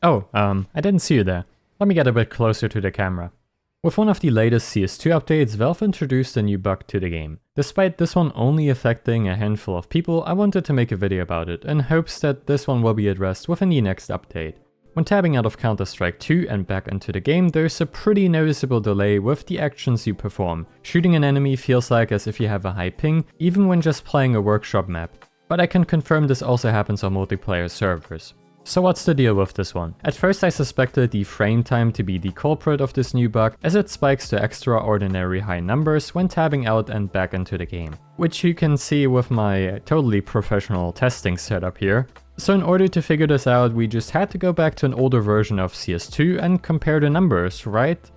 Oh, I didn't see you there. Let me get a bit closer to the camera. With one of the latest CS2 updates, Valve introduced a new bug to the game. Despite this one only affecting a handful of people, I wanted to make a video about it in hopes that this one will be addressed within the next update. When tabbing out of Counter-Strike 2 and back into the game, there's a pretty noticeable delay with the actions you perform. Shooting an enemy feels like as if you have a high ping, even when just playing a workshop map. But I can confirm this also happens on multiplayer servers. So what's the deal with this one? At first I suspected the frame time to be the culprit of this new bug, as it spikes to extraordinary high numbers when tabbing out and back into the game. Which you can see with my totally professional testing setup here. So in order to figure this out, we just had to go back to an older version of CS2 and compare the numbers, right?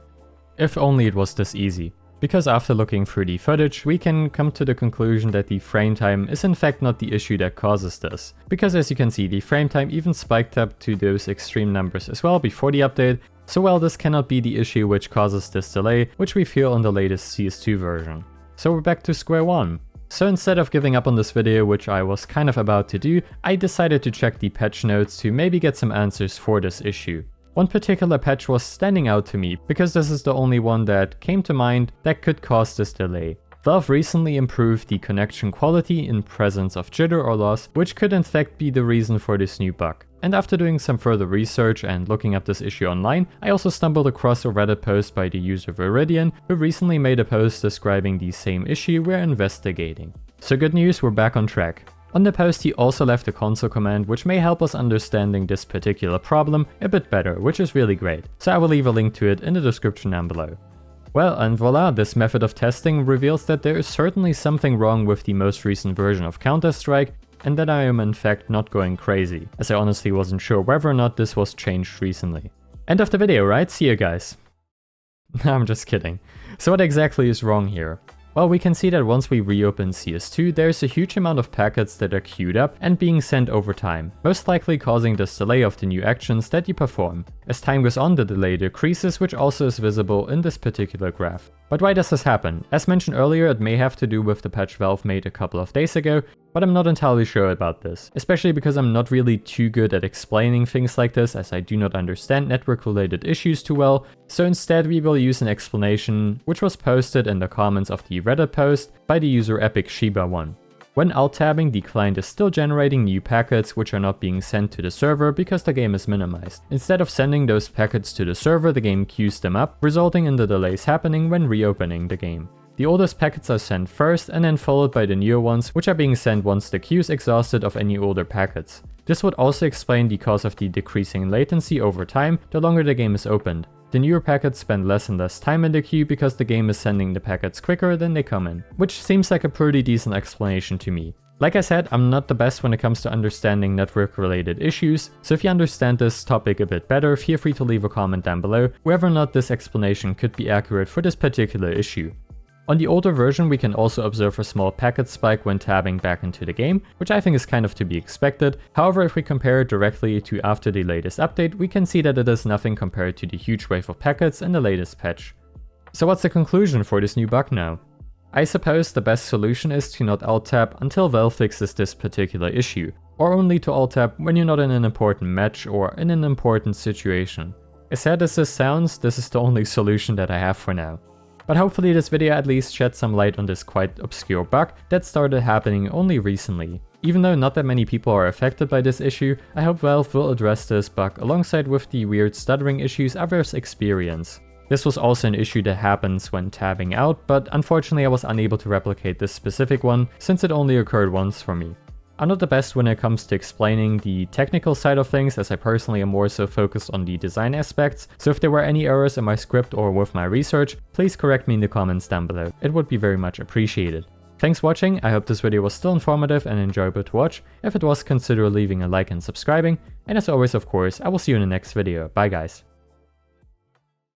If only it was this easy. Because after looking through the footage, we can come to the conclusion that the frame time is in fact not the issue that causes this. Because as you can see, the frame time even spiked up to those extreme numbers as well before the update, so well, this cannot be the issue which causes this delay, which we feel on the latest CS2 version. So we're back to square one. So instead of giving up on this video, which I was kind of about to do, I decided to check the patch notes to maybe get some answers for this issue. One particular patch was standing out to me, because this is the only one that came to mind that could cause this delay. Valve recently improved the connection quality in presence of jitter or loss, which could in fact be the reason for this new bug. And after doing some further research and looking up this issue online, I also stumbled across a Reddit post by the user Viridian, who recently made a post describing the same issue we're investigating. So good news, we're back on track. On the post he also left a console command which may help us understanding this particular problem a bit better, which is really great, so I will leave a link to it in the description down below. Well, and voila, this method of testing reveals that there is certainly something wrong with the most recent version of Counter-Strike, and that I am in fact not going crazy, as I honestly wasn't sure whether or not this was changed recently. End of the video, right? See you guys. I'm just kidding. So what exactly is wrong here? Well, we can see that once we reopen CS2, there's a huge amount of packets that are queued up and being sent over time, most likely causing this delay of the new actions that you perform. As time goes on, the delay decreases, which also is visible in this particular graph. But why does this happen? As mentioned earlier, it may have to do with the patch Valve made a couple of days ago, but I'm not entirely sure about this, especially because I'm not really too good at explaining things like this, as I do not understand network-related issues too well, so instead we will use an explanation which was posted in the comments of the Reddit post by the user EpicShiba1. When alt-tabbing, the client is still generating new packets which are not being sent to the server because the game is minimized. Instead of sending those packets to the server, the game queues them up, resulting in the delays happening when reopening the game. The oldest packets are sent first and then followed by the newer ones, which are being sent once the queue is exhausted of any older packets. This would also explain the cause of the decreasing latency over time the longer the game is opened. The newer packets spend less and less time in the queue because the game is sending the packets quicker than they come in, which seems like a pretty decent explanation to me. Like I said, I'm not the best when it comes to understanding network-related issues, so if you understand this topic a bit better, feel free to leave a comment down below whether or not this explanation could be accurate for this particular issue. On the older version, we can also observe a small packet spike when tabbing back into the game, which I think is kind of to be expected. However, if we compare it directly to after the latest update, we can see that it is nothing compared to the huge wave of packets in the latest patch. So what's the conclusion for this new bug now? I suppose the best solution is to not alt-tab until Valve fixes this particular issue, or only to alt-tab when you're not in an important match or in an important situation. As sad as this sounds, this is the only solution that I have for now. But hopefully this video at least sheds some light on this quite obscure bug that started happening only recently. Even though not that many people are affected by this issue, I hope Valve will address this bug alongside with the weird stuttering issues others experience. This was also an issue that happens when tabbing out, but unfortunately I was unable to replicate this specific one since it only occurred once for me. I'm not the best when it comes to explaining the technical side of things, as I personally am more so focused on the design aspects, so if there were any errors in my script or with my research, please correct me in the comments down below. It would be very much appreciated. Thanks for watching, I hope this video was still informative and enjoyable to watch. If it was, consider leaving a like and subscribing, and as always of course, I will see you in the next video. Bye guys.